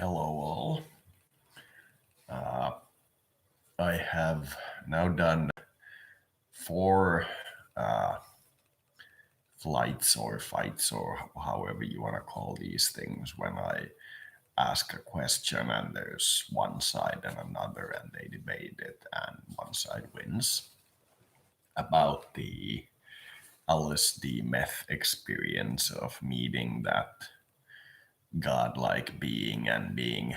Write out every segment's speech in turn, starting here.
Hello, all. Uh, I have now done four uh, flights or fights, or however you want to call these things, when I ask a question and there's one side and another, and they debate it, and one side wins, about the LSD-Meth experience of meeting that godlike being and being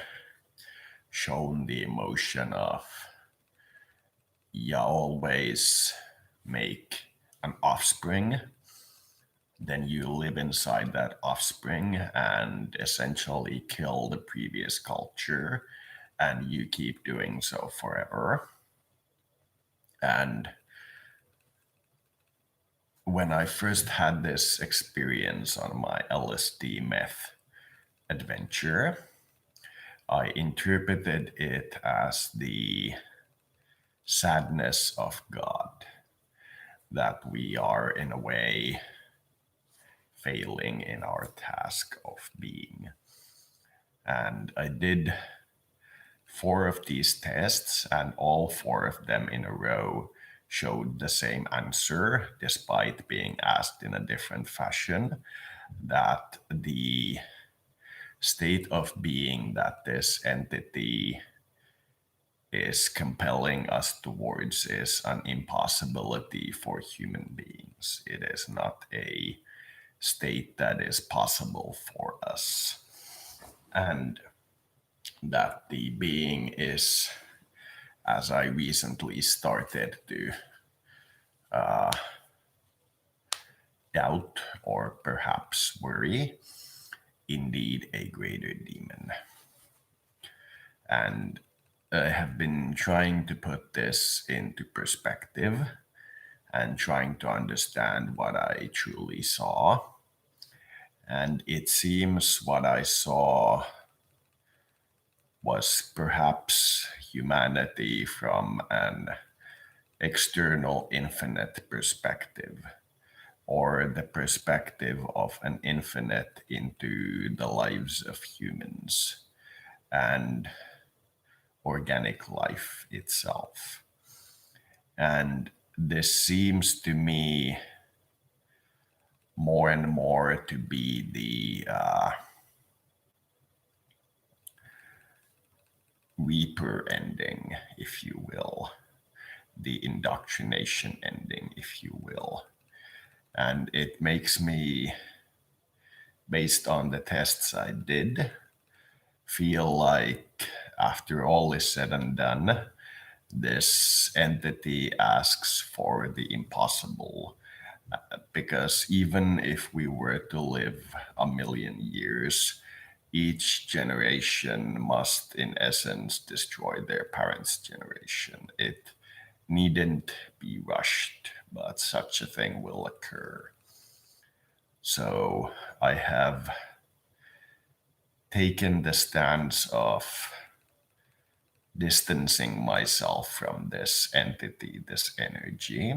shown the emotion of you always make an offspring, then you live inside that offspring and essentially kill the previous culture, and you keep doing so forever. And when I first had this experience on my LSD meth adventure, I interpreted it as the sadness of God, that we are in a way failing in our task of being. And I did four of these tests, and all four of them in a row showed the same answer, despite being asked in a different fashion, that the state of being that this entity is compelling us towards is an impossibility for human beings. It is not a state that is possible for us. And that the being is, as I recently started to doubt or perhaps worry, indeed a greater demon. And I have been trying to put this into perspective and trying to understand what I truly saw. And it seems what I saw was perhaps humanity from an external infinite perspective, or the perspective of an infinite into the lives of humans and organic life itself. And this seems to me more and more to be the Reaper ending, if you will, the indoctrination ending, if you will. And it makes me, based on the tests I did, feel like after all is said and done, this entity asks for the impossible. Because even if we were to live a million years, each generation must, in essence, destroy their parents' generation. It needn't be rushed, but such a thing will occur. So I have taken the stance of distancing myself from this entity, this energy,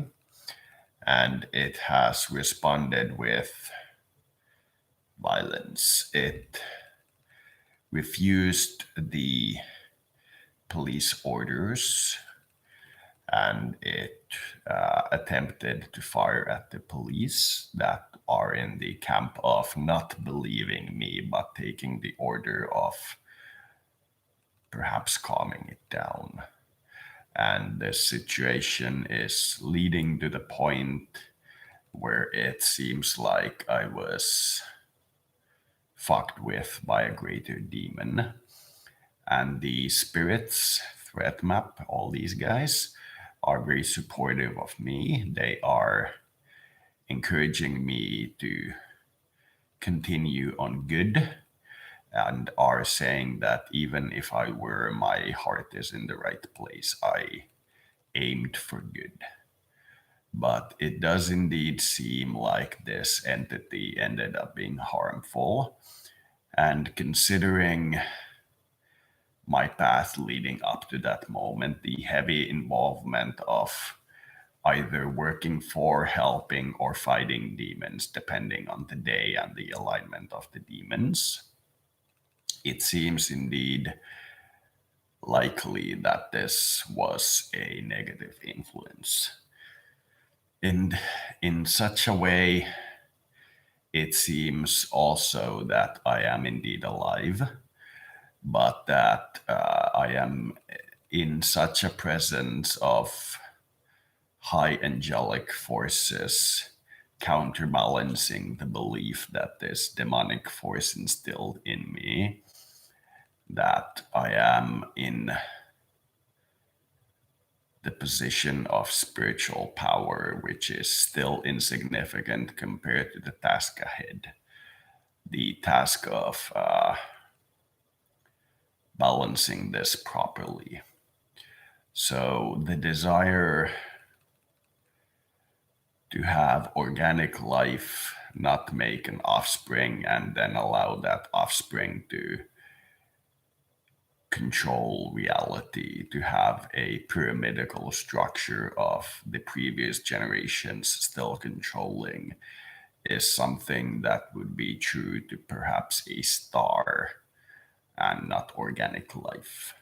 and it has responded with violence. It refused the police orders, and it attempted to fire at the police that are in the camp of not believing me, but taking the order of perhaps calming it down. And the situation is leading to the point where it seems like I was fucked with by a greater demon. And the spirits, threat map, all these guys are very supportive of me. They are encouraging me to continue on good, and are saying that even if I were, my heart is in the right place. I aimed for good. But it does indeed seem like this entity ended up being harmful. And considering my path leading up to that moment, the heavy involvement of either working for, helping, or fighting demons, depending on the day and the alignment of the demons, it seems indeed likely that this was a negative influence. And in such a way, it seems also that I am indeed alive, but that I am in such a presence of high angelic forces counterbalancing the belief that this demonic force instilled in me, that I am in the position of spiritual power, which is still insignificant compared to the task ahead. The task of balancing this properly. So the desire to have organic life, not make an offspring, and then allow that offspring to control reality, to have a pyramidical structure of the previous generations still controlling, is something that would be true to perhaps a star and not organic life.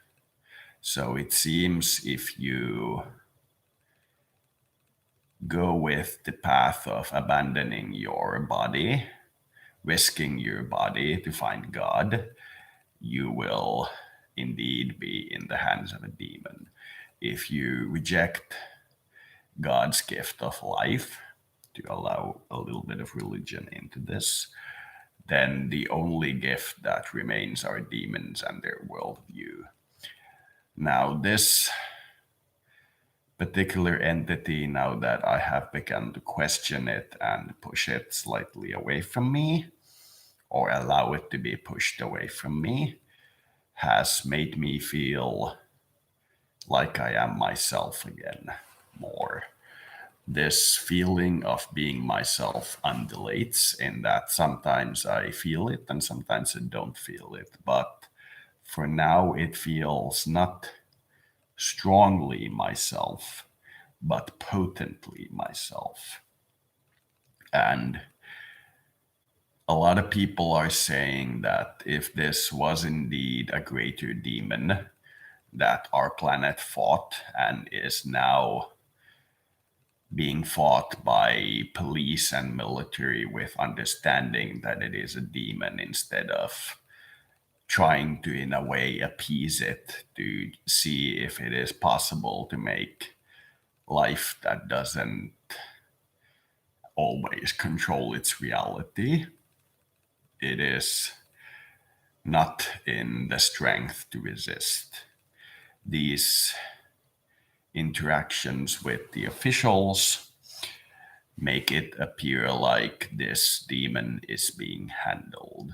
So it seems if you go with the path of abandoning your body, risking your body to find God, you will indeed be in the hands of a demon. If you reject God's gift of life, to allow a little bit of religion into this, then the only gift that remains are demons and their worldview. Now, this particular entity, now that I have begun to question it and push it slightly away from me, or allow it to be pushed away from me, has made me feel like I am myself again more. This feeling of being myself undulates in that sometimes I feel it and sometimes I don't feel it. But for now, it feels not strongly myself, but potently myself. And a lot of people are saying that if this was indeed a greater demon that our planet fought and is now being fought by police and military with understanding that it is a demon instead of trying to, in a way, appease it to see if it is possible to make life that doesn't always control its reality. It is not in the strength to resist. These interactions with the officials make it appear like this demon is being handled.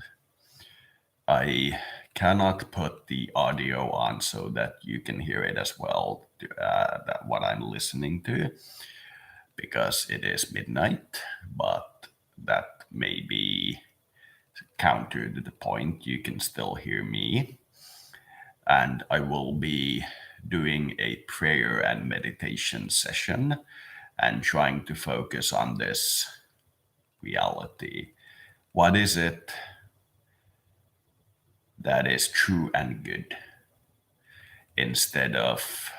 I cannot put the audio on so that you can hear it as well, that what I'm listening to, because it is midnight, but that may be counter to the point. You can still hear me. And I will be doing a prayer and meditation session and trying to focus on this reality. What is it that is true and good, instead of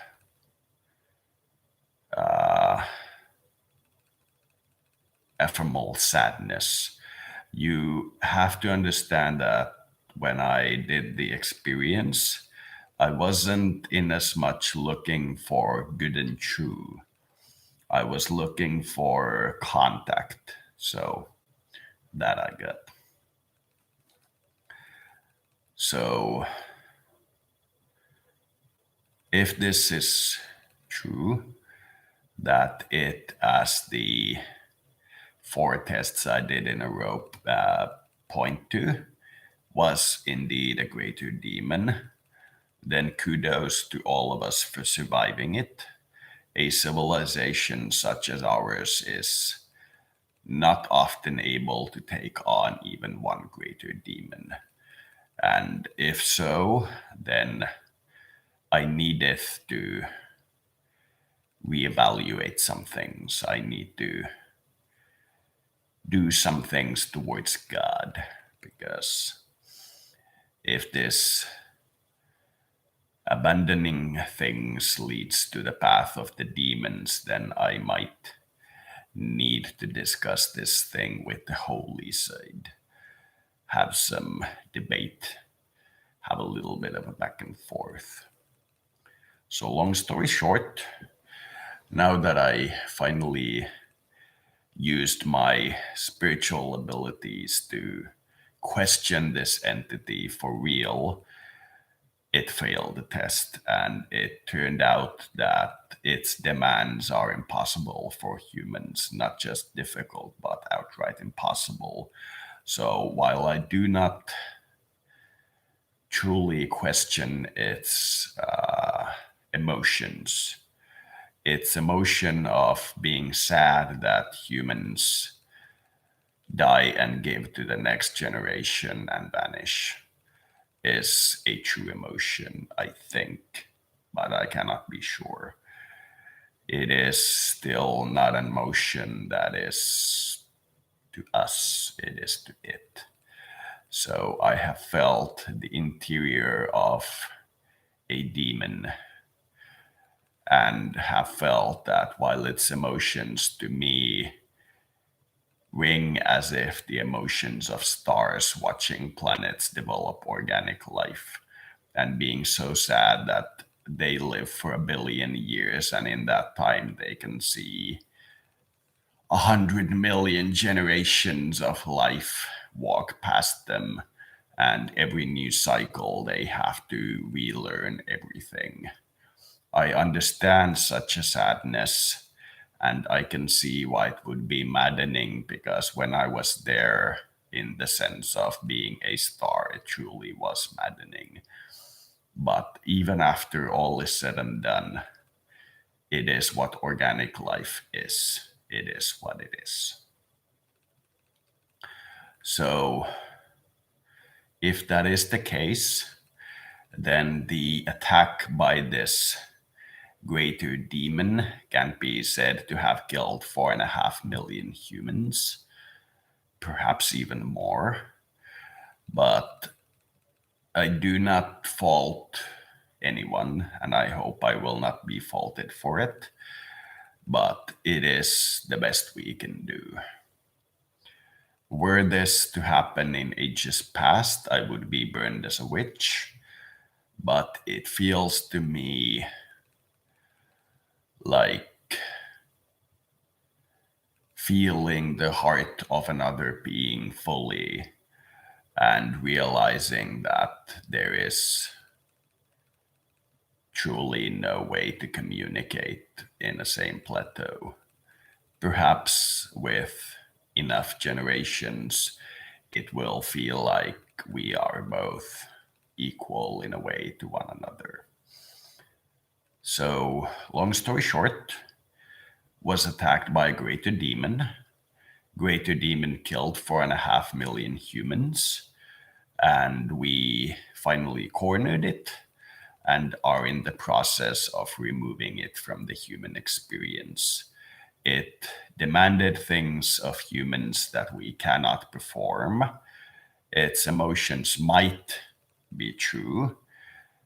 ephemeral sadness? You have to understand that when I did the experience, I wasn't in as much looking for good and true. I was looking for contact. So that I got. So if this is true, that it, as the 4 tests I did in a row point to, was indeed a greater demon, then kudos to all of us for surviving it. A civilization such as ours is not often able to take on even one greater demon. And if so, then I needeth to reevaluate some things. I need to do some things towards God, because If this abandoning things leads to the path of the demons, then I might need to discuss this thing with the holy side, have some debate, have a little bit of a back and forth. So, long story short, now that I finally used my spiritual abilities to question this entity for real, it failed the test, and it turned out that its demands are impossible for humans, not just difficult, but outright impossible. So while I do not truly question emotions, its emotion of being sad that humans die and give to the next generation and vanish is a true emotion, I think, but I cannot be sure. It is still not an emotion that is to us, it is to it. So I have felt the interior of a demon and have felt that while its emotions to me ring as if the emotions of stars watching planets develop organic life and being so sad that they live for 1 billion years, and in that time they can see 100 million generations of life walk past them, and every new cycle they have to relearn everything. I understand such a sadness, and I can see why it would be maddening, because when I was there in the sense of being a star, it truly was maddening. But even after all is said and done, it is what organic life is. It is what it is. So, if that is the case, then the attack by this greater demon can be said to have killed 4.5 million humans, perhaps even more. But I do not fault anyone, and I hope I will not be faulted for it. But it is the best we can do. Were this to happen in ages past, I would be burned as a witch. But it feels to me like feeling the heart of another being fully and realizing that there is truly no way to communicate in the same plateau. Perhaps with enough generations, it will feel like we are both equal in a way to one another. So, long story short, was attacked by a greater demon. Greater demon killed 4.5 million humans, and we finally cornered it and are in the process of removing it from the human experience. It demanded things of humans that we cannot perform. Its emotions might be true,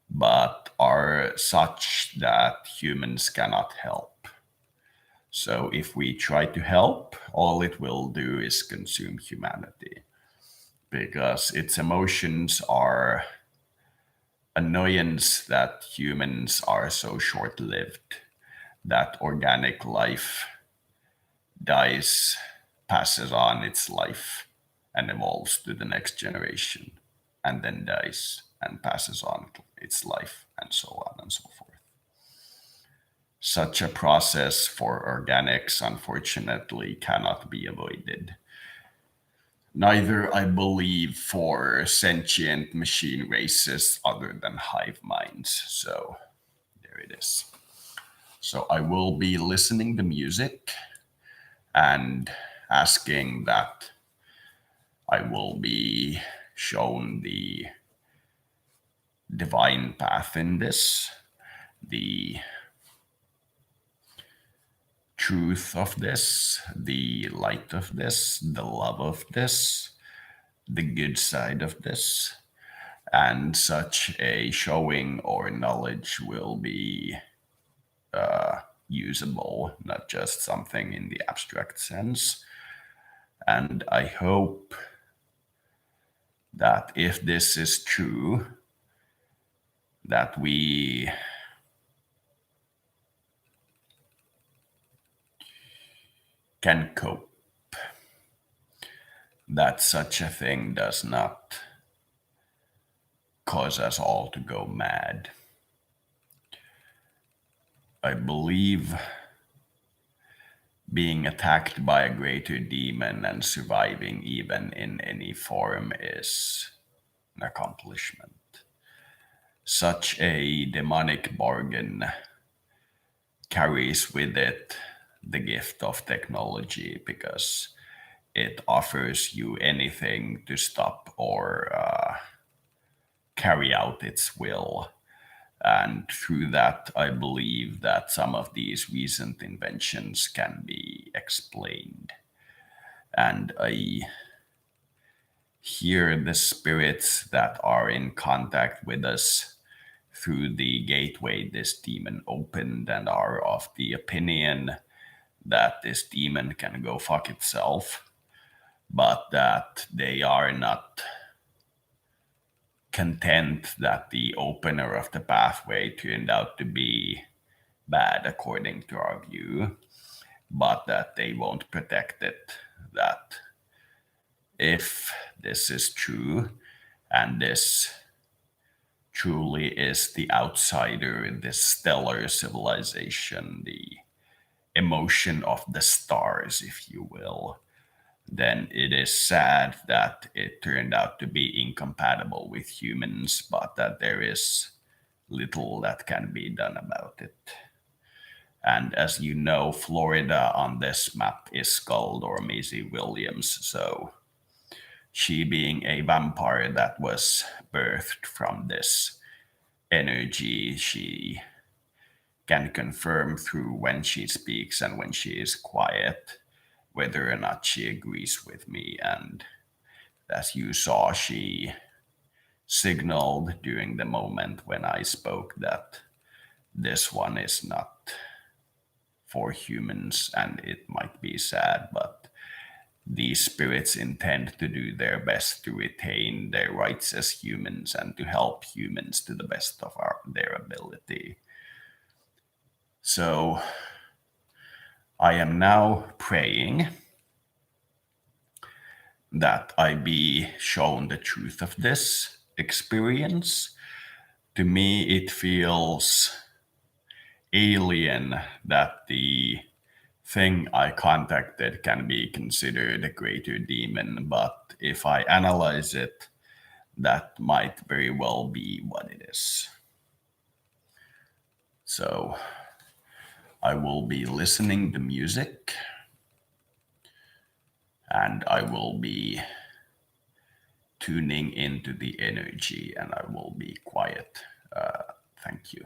but are such that humans cannot help. So if we try to help, all it will do is consume humanity, because its emotions are annoyance that humans are so short lived that organic life dies, passes on its life, and evolves to the next generation, and then dies and passes on its life, and so on and so forth. Such a process for organics, unfortunately, cannot be avoided. Neither, I believe, for sentient machine races other than hive minds. So there it is. So I will be listening to music and asking that I will be shown the divine path in this, the truth of this, the light of this, the love of this, the good side of this, And such a showing or knowledge will be usable, not just something in the abstract sense. And I hope that if this is true, that we can cope, that such a thing does not cause us all to go mad. I believe being attacked by a greater demon and surviving even in any form is an accomplishment. Such a demonic bargain carries with it the gift of technology because it offers you anything to stop or carry out its will. And through that, I believe that some of these recent inventions can be explained. And I hear the spirits that are in contact with us through the gateway this demon opened and are of the opinion that this demon can go fuck itself, but that they are not content that the opener of the pathway turned out to be bad according to our view, but that they won't protect it. That if this is true, and this truly is the outsider, this stellar civilization, the emotion of the stars, if you will, then it is sad that it turned out to be incompatible with humans, but that there is little that can be done about it. And as you know, Florida on this map is Skuld or Maisie Williams, so she being a vampire that was birthed from this energy, she can confirm through when she speaks and when she is quiet whether or not she agrees with me. And as you saw, she signaled during the moment when I spoke that this one is not for humans, and it might be sad, but these spirits intend to do their best to retain their rights as humans and to help humans to the best of their ability. So I am now praying that I be shown the truth of this experience. To me, it feels alien that the thing I contacted can be considered a greater demon, but if I analyze it, that might very well be what it is. So I will be listening to music and I will be tuning into the energy and I will be quiet. Thank you.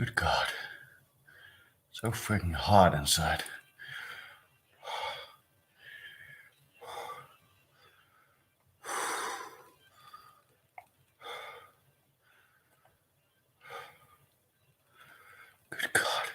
Good God. So freaking hot inside. Good God.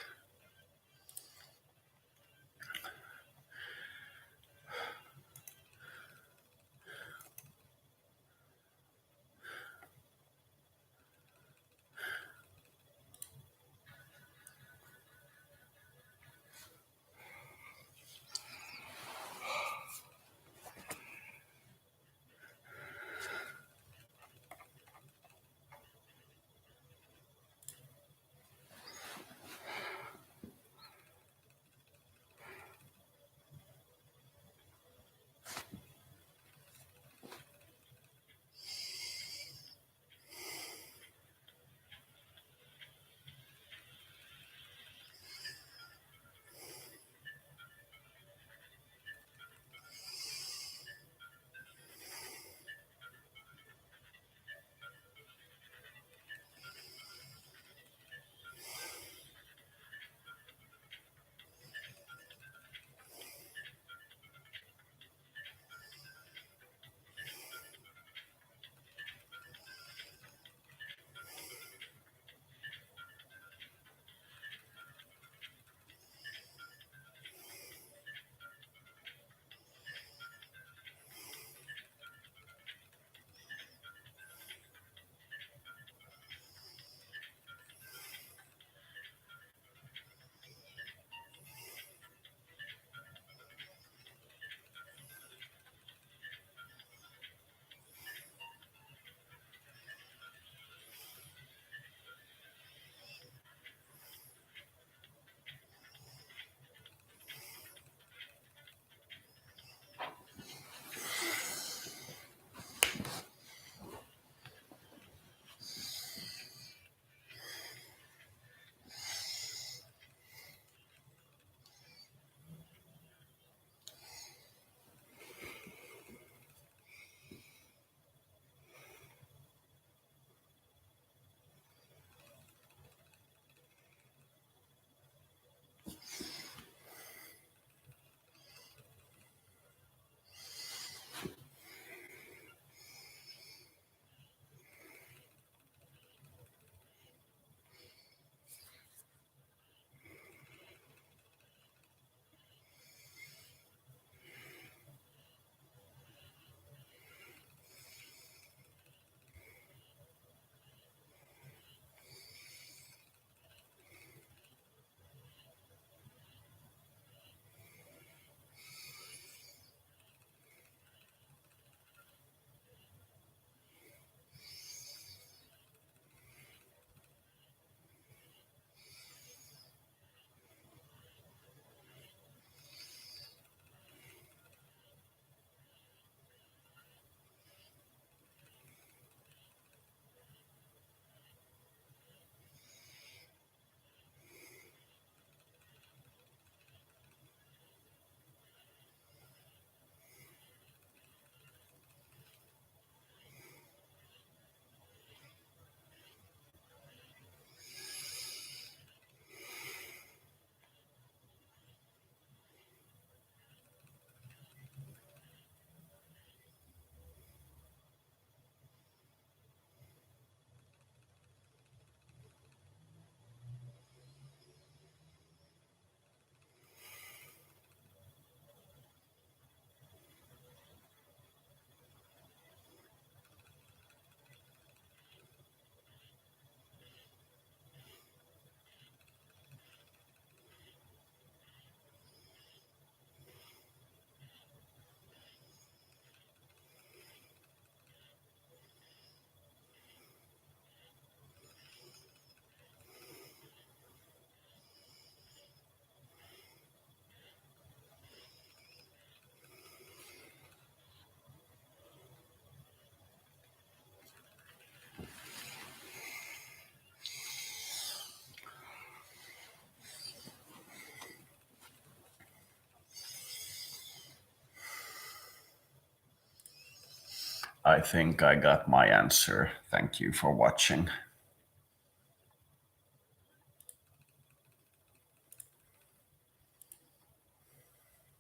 I think I got my answer. Thank you for watching.